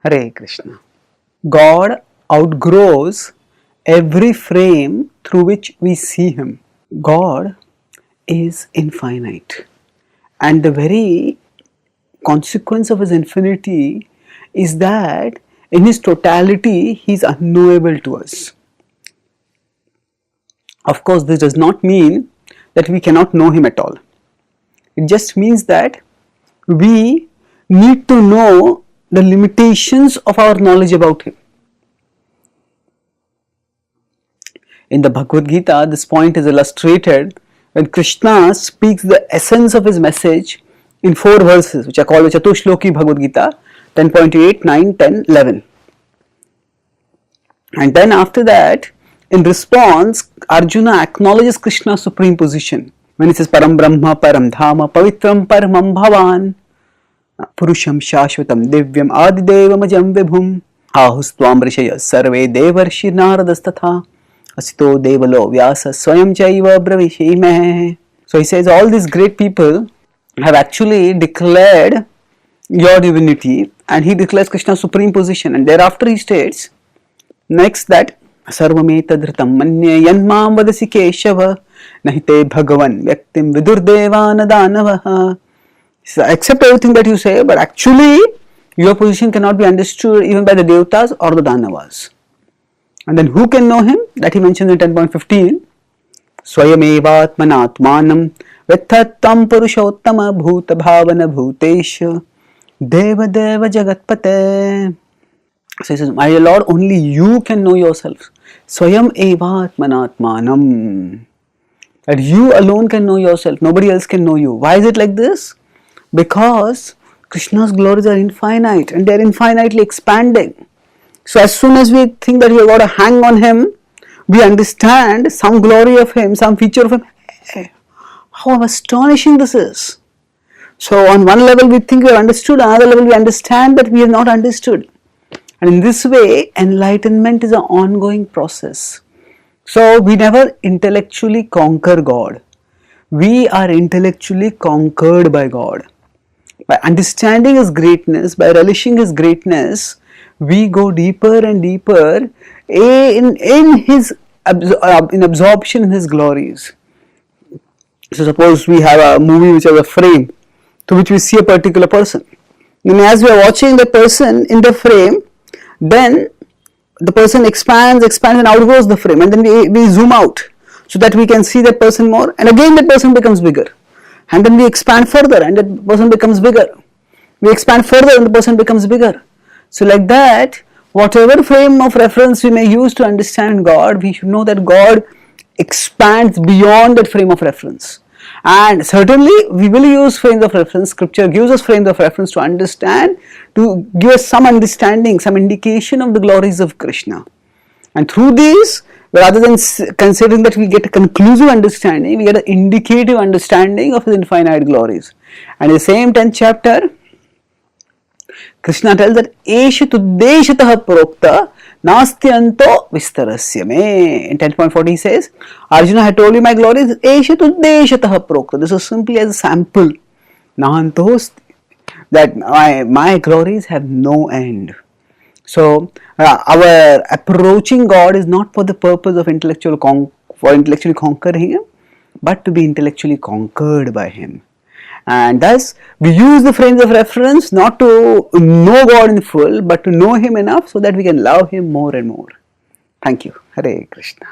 Hare Krishna. God outgrows every frame through which we see Him. God is infinite, and the very consequence of His infinity is that in His totality He is unknowable to us. Of course, this does not mean that we cannot know Him at all. It just means that we need to know the limitations of our knowledge about Him. In the Bhagavad Gita, this point is illustrated when Krishna speaks the essence of his message in 4 verses, which are called the Chatushloki Bhagavad Gita, 10.8, 9, 10, 11. And then after that, in response, Arjuna acknowledges Krishna's supreme position when he says Param Brahma, Param Dhama, Pavitram Paramam Bhavan, Purusham Shashvatam Divyam Adidevam Ajam Vibhum, Ahustvam Rishaya Sarve Devarshi Naradastatha, Asito Devalo Vyasa Swayam Chaiva Bravishime. So he says all these great people have actually declared your divinity, and he declares Krishna's supreme position, and thereafter he states next that Sarvametadhritam manye yanmam vadasi keshava nahite bhagavan vyaktim vidurdevana danavaha. So accept everything that you say, but actually your position cannot be understood even by the devatas or the danavas. And then who can know him? That he mentions in 10.15. Swayamevatmanatmanam vethattam purushottama bhuta bhavana bhutesha deva deva jagatpate. So he says, my Lord, only you can know yourself. Swayam evatmanatmanam. That you alone can know yourself. Nobody else can know you. Why is it like this? Because Krishna's glories are infinite and they are infinitely expanding. So as soon as we think that we have got a hang on Him, we understand some glory of Him, some feature of Him. Hey, how astonishing this is. So on one level we think we have understood, on another level we understand that we have not understood. And in this way, enlightenment is an ongoing process. So we never intellectually conquer God. We are intellectually conquered by God. By understanding His greatness, by relishing His greatness, we go deeper and deeper in absorption in His glories. So suppose we have a movie which has a frame to which we see a particular person. And as we are watching the person in the frame, then the person expands and outgrows the frame, and then we zoom out so that we can see that person more, and again that person becomes bigger, and then we expand further and that person becomes bigger. We expand further and the person becomes bigger. So like that, whatever frame of reference we may use to understand God, we should know that God expands beyond that frame of reference. And certainly we will use frames of reference. Scripture gives us frames of reference to understand, to give us some understanding, some indication of the glories of Krishna. And through these, rather than considering that we get a conclusive understanding, we get an indicative understanding of His infinite glories. And in the same 10th chapter, Krishna tells that Esha tuddeshatah prokta nastyanto vistarasya me. In 10.40 he says, Arjuna had told you my glories, Esha tuddeshatah prokta. This is simply as a sample. Nahantos, that my glories have no end. So our approaching God is not for the purpose of intellectually conquering Him, but to be intellectually conquered by Him. And thus we use the frames of reference not to know God in full, but to know Him enough so that we can love Him more and more. Thank you. Hare Krishna.